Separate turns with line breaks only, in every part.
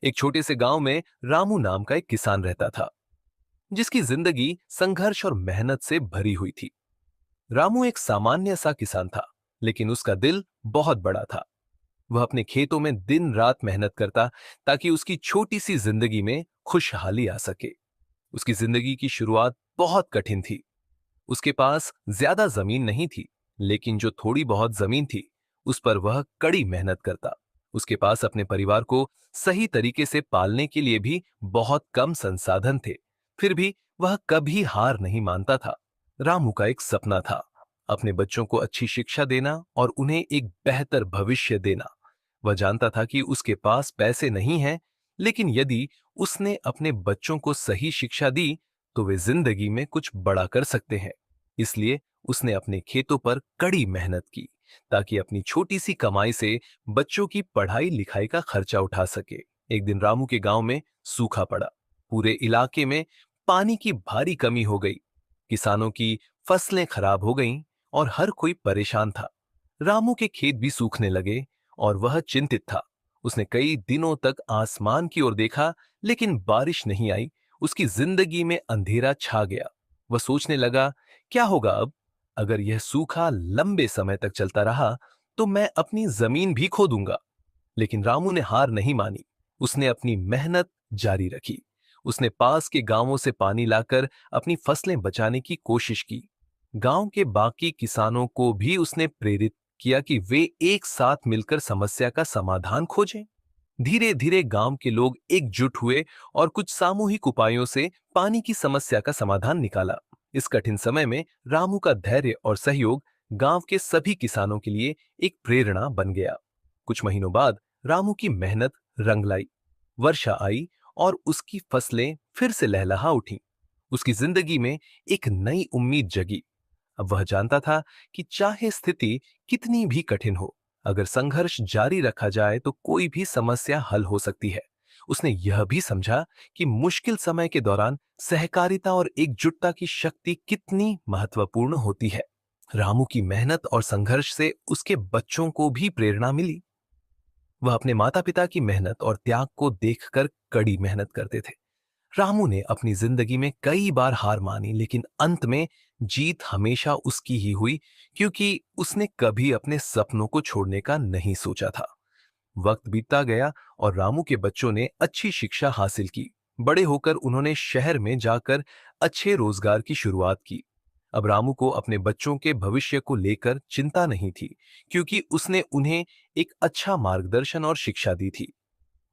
एक छोटे से गांव में रामू नाम का एक किसान रहता था, जिसकी जिंदगी संघर्ष और मेहनत से भरी हुई थी। रामू एक सामान्य सा किसान था, लेकिन उसका दिल बहुत बड़ा था। वह अपने खेतों में दिन रात मेहनत करता ताकि उसकी छोटी सी जिंदगी में खुशहाली आ सके। उसकी जिंदगी की शुरुआत बहुत कठिन थी। उसके पास ज्यादा जमीन नहीं थी, लेकिन जो थोड़ी बहुत जमीन थी, उस पर वह कड़ी मेहनत करता। उसके पास अपने परिवार को सही तरीके से पालने के लिए भी बहुत कम संसाधन थे। फिर भी वह कभी हार नहीं मानता था। रामू का एक सपना था, अपने बच्चों को अच्छी शिक्षा देना और उन्हें एक बेहतर भविष्य देना। वह जानता था कि उसके पास पैसे नहीं हैं, लेकिन यदि उसने अपने बच्चों को सही शिक्षा दी, तो वे जिंदगी में कुछ बड़ा कर सकते हैं। इसलिए उसने अपने खेतों पर कड़ी मेहनत की, ताकि अपनी छोटी सी कमाई से बच्चों की पढ़ाई लिखाई का खर्चा उठा सके। एक दिन रामू के गांव में सूखा पड़ा। पूरे इलाके में पानी की भारी कमी हो गई। किसानों की फसलें खराब हो गईं और हर कोई परेशान था। रामू के खेत भी सूखने लगे और वह चिंतित था। उसने कई दिनों तक आसमान की ओर देखा, लेकिन बारिश नहीं आई। उसकी जिंदगी में अंधेरा छा गया। वह सोचने लगा, क्या होगा अब? अगर यह सूखा लंबे समय तक चलता रहा, तो मैं अपनी जमीन भी खो दूंगा। लेकिन रामू ने हार नहीं मानी। उसने अपनी मेहनत जारी रखी। उसने पास के गांवों से पानी लाकर अपनी फसलें बचाने की कोशिश की। गांव के बाकी किसानों को भी उसने प्रेरित किया कि वे एक साथ मिलकर समस्या का समाधान खोजें। धीरे धीरे गांव के लोग एकजुट हुए और कुछ सामूहिक उपायों से पानी की समस्या का समाधान निकाला। इस कठिन समय में रामू का धैर्य और सहयोग गांव के सभी किसानों के लिए एक प्रेरणा बन गया। कुछ महीनों बाद रामू की मेहनत रंग लाई। वर्षा आई और उसकी फसलें फिर से लहलहा उठीं। उसकी जिंदगी में एक नई उम्मीद जगी। अब वह जानता था कि चाहे स्थिति कितनी भी कठिन हो, अगर संघर्ष जारी रखा जाए तो कोई भी समस्या हल हो सकती है। उसने यह भी समझा कि मुश्किल समय के दौरान सहकारिता और एकजुटता की शक्ति कितनी महत्वपूर्ण होती है। रामू की मेहनत और संघर्ष से उसके बच्चों को भी प्रेरणा मिली। वह अपने माता पिता की मेहनत और त्याग को देखकर कड़ी मेहनत करते थे। रामू ने अपनी जिंदगी में कई बार हार मानी, लेकिन अंत में जीत हमेशा उसकी ही हुई, क्योंकि उसने कभी अपने सपनों को छोड़ने का नहीं सोचा था। वक्त बीतता गया और रामू के बच्चों ने अच्छी शिक्षा हासिल की। बड़े होकर उन्होंने शहर में जाकर अच्छे रोजगार की शुरुआत की। अब रामू को अपने बच्चों के भविष्य को लेकर चिंता नहीं थी, क्योंकि उसने उन्हें एक अच्छा मार्गदर्शन और शिक्षा दी थी।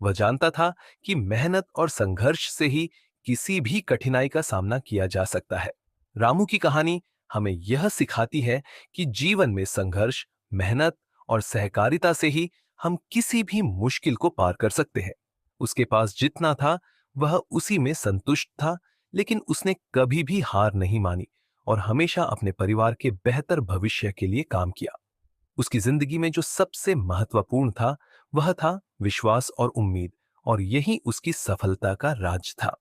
वह जानता था कि मेहनत और संघर्ष से ही किसी भी कठिनाई का सामना किया जा सकता है। रामू की कहानी हमें यह सिखाती है कि जीवन में संघर्ष, मेहनत और सहकारिता से ही हम किसी भी मुश्किल को पार कर सकते हैं। उसके पास जितना था, वह उसी में संतुष्ट था, लेकिन उसने कभी भी हार नहीं मानी और हमेशा अपने परिवार के बेहतर भविष्य के लिए काम किया। उसकी जिंदगी में जो सबसे महत्वपूर्ण था, वह था विश्वास और उम्मीद, और यही उसकी सफलता का राज था।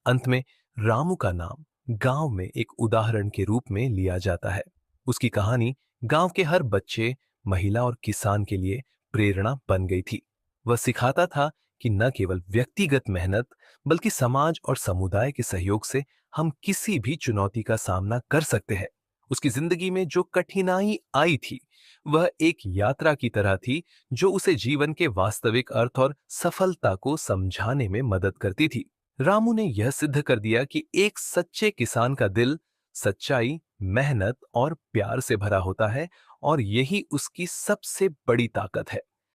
अंत में रामू का नाम गांव में एक उदाहरण के रूप में लिया जाता है। उसकी कहानी गांव के हर बच्चे, महिला और किसान के लिए प्रेरणा बन गई थी। वह सिखाता था कि न केवल व्यक्तिगत मेहनत, बल्कि समाज और समुदाय के सहयोग से हम किसी भी चुनौती का सामना कर सकते हैं। उसकी जिंदगी में जो कठिनाई आई थी, वह एक यात्रा की तरह थी, जो उसे जीवन के वास्तविक अर्थ और सफलता को समझाने में मदद करती थी। रामू ने यह सिद्ध कर दिया कि एक सच्चे किसान का दिल सच्चाई, मेहनत और प्यार से भरा होता है, और यही उसकी सबसे बड़ी ताकत है।